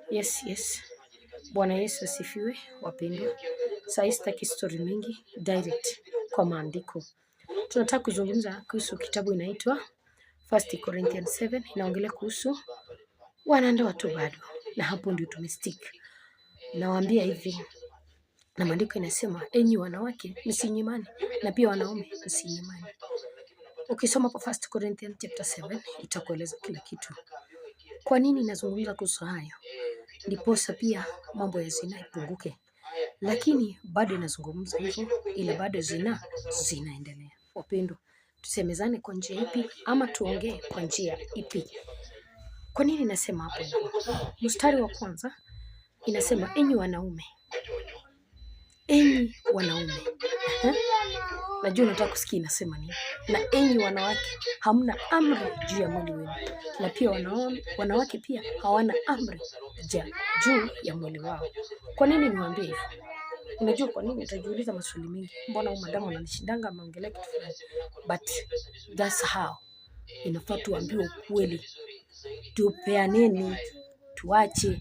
Yes. Bwana Yesu asifiwe wapendwa. Sasa sitaki story mingi, direct kwa maandiko. Tunataka kuzungumza kuhusu kitabu inaitwa 1 Corinthians 7, inaongelea kuhusu wanandoa tu bado. Na hapo ndio tumestick. Nawaambia hivi. Na maandiko inasema enyi wanawake msinyimane na pia wanaume msinyimane. Ukisoma kwa 1 Corinthians chapter 7 itakueleza kila kitu. Kwa nini nazungumza kuhusu hayo? Ndiposa pia mambo ya zina ipunguke. Lakini bado nazungumza hivyo, ila bado zinaendelea. Wapendwa, tusemezane kwa njia ipi ama tuongee kwa njia ipi? Kwa nini nasema hapo hivyo? Mstari wa kwanza inasema enyi wanaume. Najua unataka kusikia inasema nini. Na enyi wanawake, hamna amri juu ya mwili wenu. Na pia wanawake pia hawana amri juu ya mwili wao. Kwa nini niwaambie hivyo? Unajua kwa nini? Utajiuliza maswali mengi. Mbona huyu madamu ananishindanga ameongelea kitu fulani? But that's how. Inafaa tuambiwe ukweli. Tupeaneni, tuache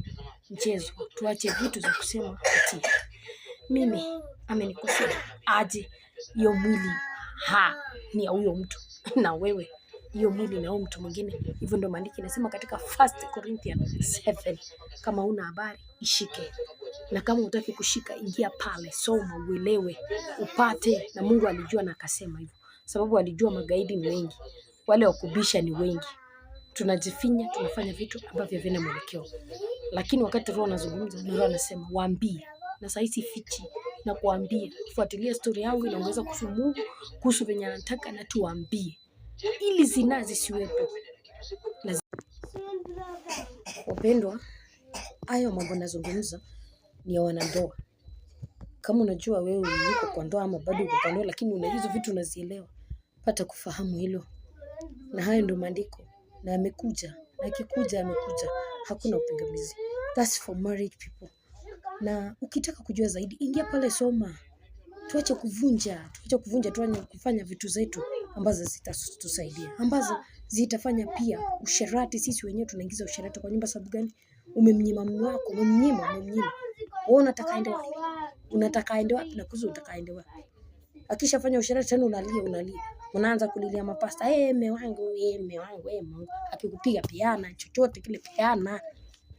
mchezo, tuache vitu za kusema ati mimi amenikosea aje, hiyo mwili ni ya huyo mtu na wewe hiyo mwili na huyo mtu mwingine. Hivyo ndio maandiko inasema katika 1 Corinthians 7. Kama una habari ishike, na kama hutaki kushika ingia pale, soma uelewe upate. Na Mungu alijua na akasema hivyo, sababu alijua magaidi ni wengi, wale wakubisha ni wengi. Tunajifinya, tunafanya vitu ambavyo havina mwelekeo. Lakini wakati Roho anazungumza, Roho anasema waambie. Na sasa hizi fichi na kuambia, fuatilia story yangu inaongeza kuhusu Mungu, kuhusu venye anataka na tuambie ili zina zisiwepo. Wapendwa, hayo mambo nazungumza ni ya wanandoa. Kama unajua wewe uko kwa ndoa ama bado uko kwa ndoa lakini una hizo vitu unazielewa, pata kufahamu hilo. Na hayo ndio maandiko na amekuja, na akikuja amekuja, hakuna upingamizi. That's for married people. Na ukitaka kujua zaidi ingia pale, soma. Tuache kuvunja, tuache kufanya vitu zetu ambazo zitatusaidia, ambazo zitafanya pia usherati. Sisi wenyewe tunaingiza usherati kwa nyumba. Sababu gani? Umemnyima mume wako, umemnyima. Wewe unataka aende wapi? Na kuzo unataka aende wapi? Akishafanya usherati tena unalia. Unaanza kulilia mapasta. Mume wangu, Mungu. Akikupiga piana, chochote kile piana.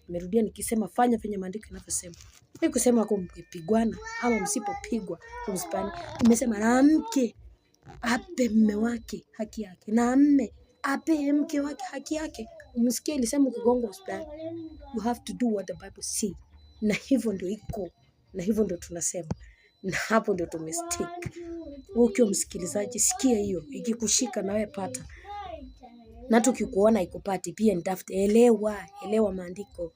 Nimerudia nikisema fanya venye maandiko inavyosema. Mimi kusema kwa mpigwana ama msipopigwa msipani. Nimesema na mke ape mume wake haki yake, na mume ape mke wake haki yake. Umsikie ilisema ukigonga hospitali. You have to do what the Bible say. Na hivyo ndio iko, na hivyo ndio tunasema, na hapo ndio tumestick. Wewe ukiwa msikilizaji, sikia hiyo, ikikushika na wewe pata. Na tukikuona ikupati pia nitafute. Elewa maandiko.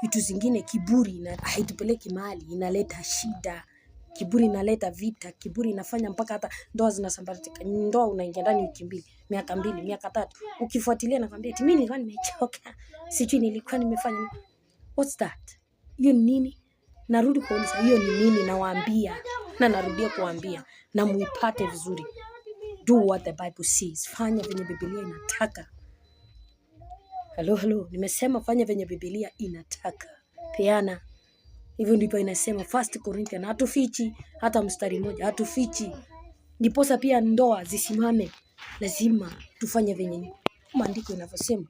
Vitu zingine, kiburi na haitupeleki mahali, inaleta shida. Kiburi inaleta vita, kiburi inafanya mpaka hata ndoa zinasambaratika. Ndoa unaingia ndani wiki 2, miaka 2, miaka 3. Ukifuatilia nakwambia eti mimi nilikuwa nimechoka, sijui nilikuwa nimefanya nini. What's that? Hiyo ni nini? Narudi kuuliza hiyo ni nini? Nawaambia na narudia kuambia na muipate vizuri. Do what the Bible says. Fanya venye Biblia inataka. Hello, nimesema fanya venye Biblia inataka. Peana. Hivyo ndivyo inasema 1 Corinthians. Hatufichi hata mstari mmoja, hatufichi. Ndiposa pia ndoa zisimame, lazima tufanye venye maandiko inavyosema.